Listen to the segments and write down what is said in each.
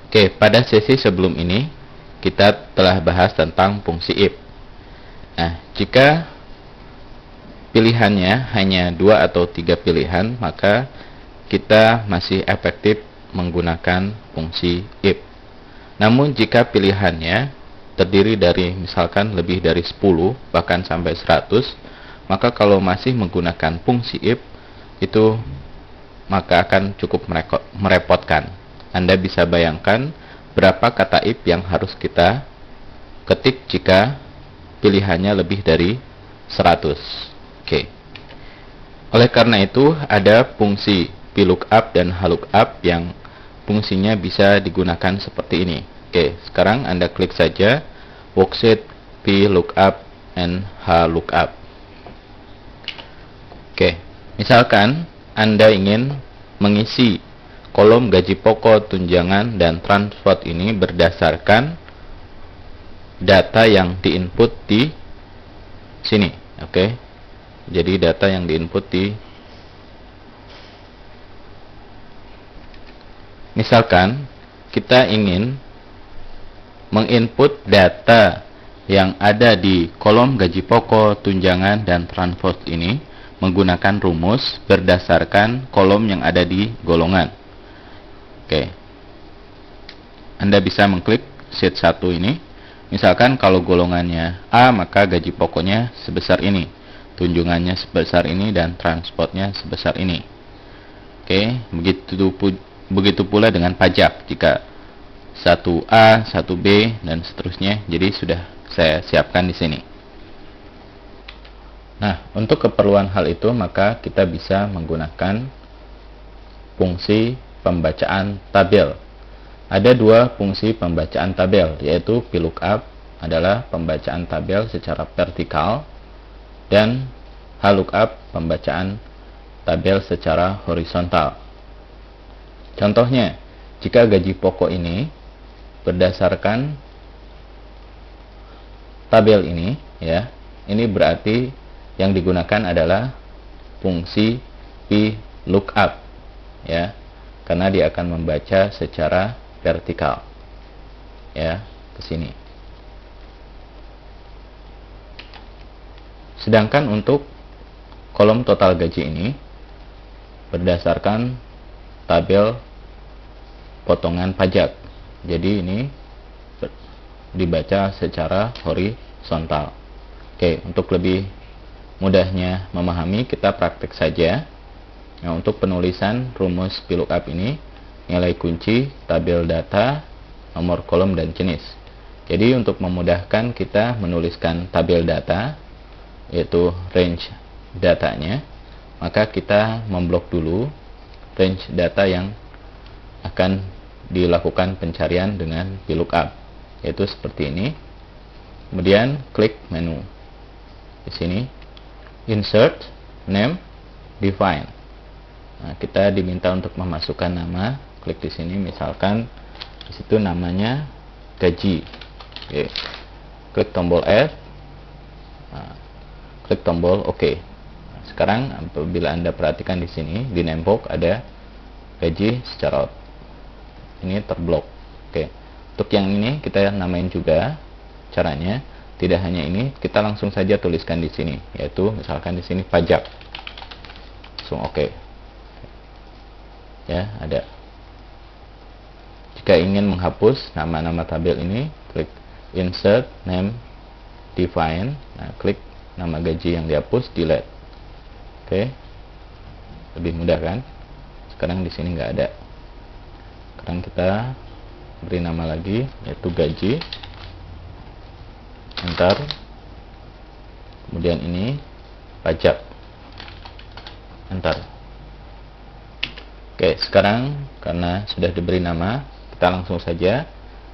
Oke, pada sesi sebelum ini kita telah bahas tentang fungsi if. Nah, jika pilihannya hanya 2 atau 3 pilihan, maka kita masih efektif menggunakan fungsi if. Namun jika pilihannya terdiri dari misalkan lebih dari 10 bahkan sampai 100, maka kalau masih menggunakan fungsi if itu maka akan cukup merepotkan. Anda bisa bayangkan berapa kata if yang harus kita ketik jika pilihannya lebih dari 100. Oke. Oleh karena itu, ada fungsi VLOOKUP dan HLOOKUP yang fungsinya bisa digunakan seperti ini. Oke, sekarang Anda klik saja worksheet VLOOKUP and HLOOKUP. Oke, misalkan Anda ingin mengisi kolom gaji pokok, tunjangan, dan transport ini berdasarkan data yang diinput di sini. Oke, jadi data yang diinput di, misalkan kita ingin menginput data yang ada di kolom gaji pokok, tunjangan, dan transport ini menggunakan rumus berdasarkan kolom yang ada di golongan. Oke, Anda bisa mengklik sheet 1 ini. Misalkan kalau golongannya A, maka gaji pokoknya sebesar ini, tunjangannya sebesar ini, dan transportnya sebesar ini. Oke, begitu pula dengan pajak. Jika 1A, 1B, dan seterusnya. Jadi sudah saya siapkan di sini. Nah, untuk keperluan hal itu, maka kita bisa menggunakan fungsi pembacaan tabel. Ada 2 fungsi pembacaan tabel, yaitu VLOOKUP adalah pembacaan tabel secara vertikal, dan HLOOKUP pembacaan tabel secara horizontal. Contohnya, jika gaji pokok ini berdasarkan tabel ini, ya, ini berarti yang digunakan adalah fungsi VLOOKUP, ya, karena dia akan membaca secara vertikal, ya, ke sini. Sedangkan untuk kolom total gaji ini berdasarkan tabel potongan pajak. Jadi ini dibaca secara horizontal. Oke, untuk lebih mudahnya memahami, kita praktek saja. Nah, untuk penulisan rumus VLOOKUP ini, nilai kunci, tabel data, nomor kolom, dan jenis. Jadi untuk memudahkan kita menuliskan tabel data, yaitu range datanya, maka kita memblok dulu range data yang akan dilakukan pencarian dengan VLOOKUP, yaitu seperti ini. Kemudian klik menu di sini, insert, name, define. Nah, kita diminta untuk memasukkan nama. Klik di sini, misalkan di situ namanya gaji. Oke. Klik tombol F. Nah, klik tombol OK. Nah, sekarang apabila Anda perhatikan di sini di name box ada gaji secara ini terblok. Oke. Untuk yang ini kita namain juga. Caranya tidak hanya ini, kita langsung saja tuliskan di sini, yaitu misalkan di sini pajak. Langsung OK. Ya, ada. Jika ingin menghapus nama-nama tabel ini, klik insert, name, define. Nah, klik nama gaji yang dihapus, delete. Oke. Lebih mudah kan? Sekarang di sini nggak ada. Sekarang kita beri nama lagi, yaitu gaji. Enter. Kemudian ini pajak. Enter. Oke, sekarang karena sudah diberi nama, kita langsung saja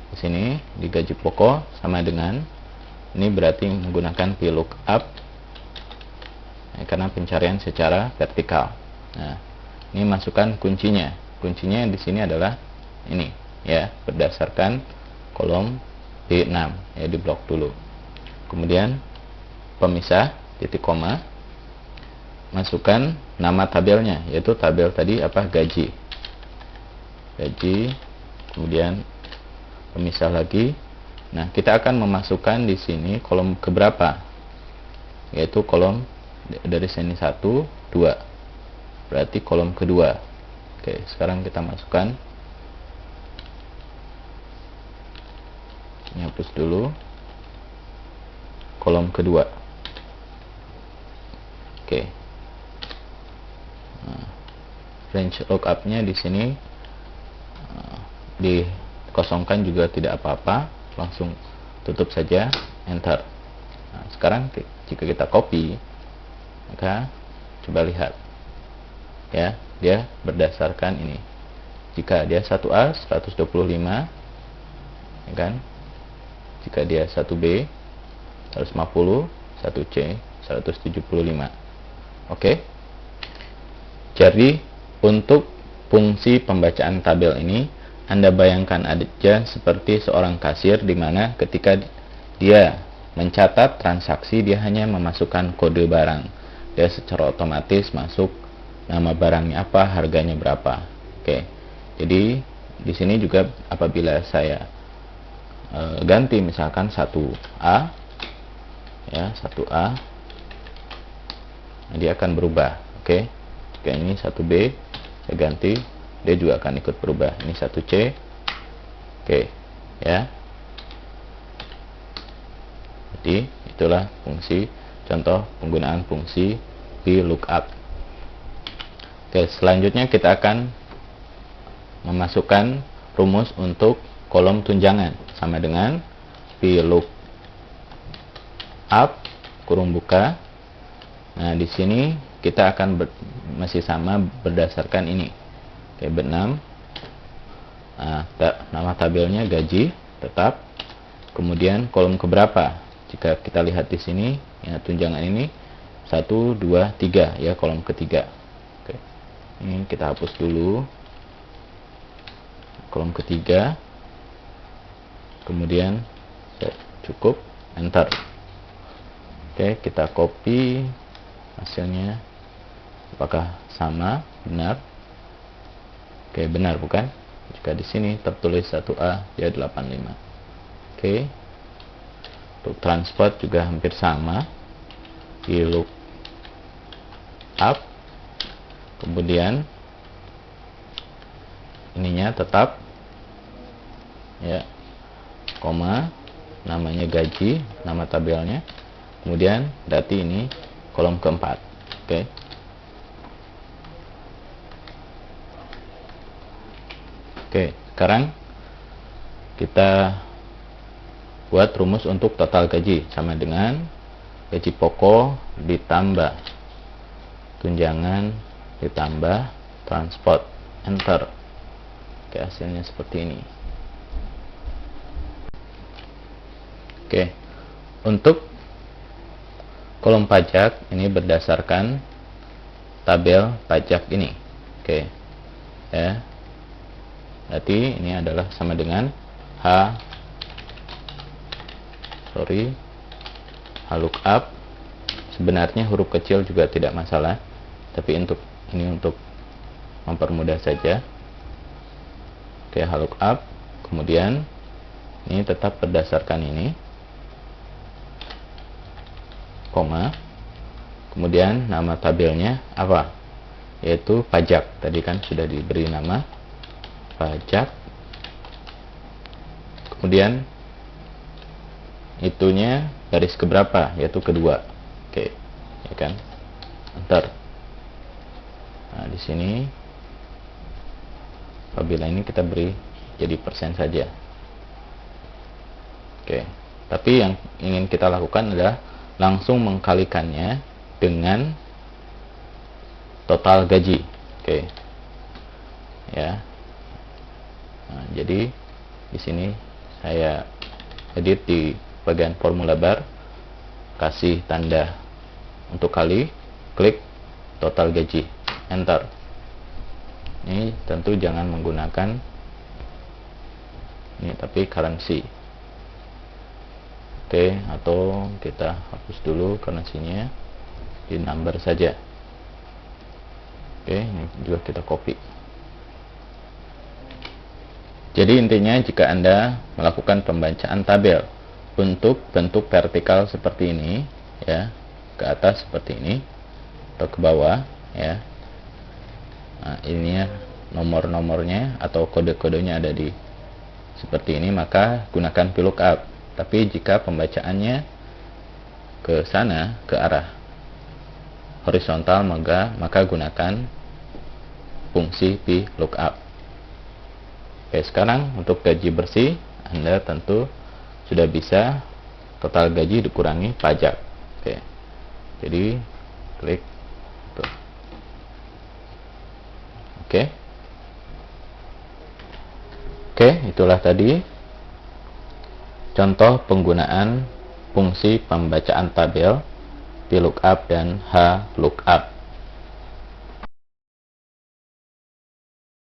di sini di gaji pokok sama dengan ini, berarti menggunakan VLOOKUP, ya, karena pencarian secara vertikal. Nah, ini masukkan kuncinya. Kuncinya di sini adalah ini, ya, berdasarkan kolom D6, ya, di blok dulu. Kemudian pemisah, titik koma, masukkan nama tabelnya, yaitu tabel tadi apa, gaji. Kemudian pemisah lagi. Nah, kita akan memasukkan di sini kolom keberapa, yaitu kolom dari sini 1, 2, berarti kolom kedua. Oke, sekarang kita masukkan, ini hapus dulu, kolom kedua. Oke, nah, range lookupnya di sini dikosongkan juga tidak apa-apa, langsung tutup saja, enter. Nah, sekarang jika kita copy, maka coba lihat ya, dia berdasarkan ini. Jika dia 1A 125, ya kan? Jika dia 1B 150, 1C 175. Oke. Jadi untuk fungsi pembacaan tabel ini, Anda bayangkan aja seperti seorang kasir, di mana ketika dia mencatat transaksi, dia hanya memasukkan kode barang. Dia secara otomatis masuk nama barangnya apa, harganya berapa. Oke. Jadi di sini juga apabila saya ganti misalkan 1A, ya 1A, dia akan berubah. Oke. Oke, ini 1B saya ganti, dia juga akan ikut berubah. Ini 1C. Oke, ya. Jadi itulah fungsi, contoh penggunaan fungsi VLOOKUP. Oke, selanjutnya kita akan memasukkan rumus untuk kolom tunjangan, sama dengan VLOOKUP kurung buka. Nah, di sini kita akan masih sama berdasarkan ini. Oke, B6. Nah, nama tabelnya gaji tetap. Kemudian kolom keberapa? Jika kita lihat di sini, ya, tunjangan ini 1, 2, 3, ya, kolom ketiga. Oke. Ini kita hapus dulu. Kolom ketiga. Kemudian cukup, enter. Oke, kita copy hasilnya. Apakah sama? Benar. Oke, benar bukan? Jika di sini tertulis 1A, dia 85. Oke. Untuk transport juga hampir sama. Di look up. Kemudian ininya tetap, ya, koma, namanya gaji, nama tabelnya. Kemudian berarti ini kolom keempat. Oke. Oke, sekarang kita buat rumus untuk total gaji, sama dengan gaji pokok ditambah tunjangan ditambah transport, enter. Oke, hasilnya seperti ini. Oke, untuk kolom pajak ini berdasarkan tabel pajak ini. Oke, ya. Berarti ini adalah sama dengan lookup. Sebenarnya huruf kecil juga tidak masalah, tapi untuk mempermudah saja. Oke, lookup. Kemudian ini tetap berdasarkan ini, koma. Kemudian nama tabelnya apa? Yaitu pajak. Tadi kan sudah diberi nama pajak. Kemudian itunya garis keberapa, yaitu kedua. Oke, ya kan? Enter. Nah, di sini apabila ini kita beri jadi persen saja. Oke, tapi yang ingin kita lakukan adalah langsung mengkalikannya dengan total gaji. Oke, ya. Nah, jadi di sini saya edit di bagian formula bar, kasih tanda untuk kali, klik total gaji, enter. Ini tentu jangan menggunakan ini, tapi currency. Oke, atau kita hapus dulu currency-nya, di number saja. Oke, ini juga kita copy. Jadi intinya jika Anda melakukan pembacaan tabel untuk bentuk vertikal seperti ini, ya, ke atas seperti ini atau ke bawah, ya. Nah, ini ya nomor-nomornya atau kode-kodenya ada di seperti ini, maka gunakan VLOOKUP. Tapi jika pembacaannya ke sana, ke arah horizontal, maka gunakan fungsi VLOOKUP. Oke, sekarang untuk gaji bersih, Anda tentu sudah bisa total gaji dikurangi pajak. Oke, jadi klik tuh. Oke, itulah tadi contoh penggunaan fungsi pembacaan tabel VLOOKUP dan HLOOKUP.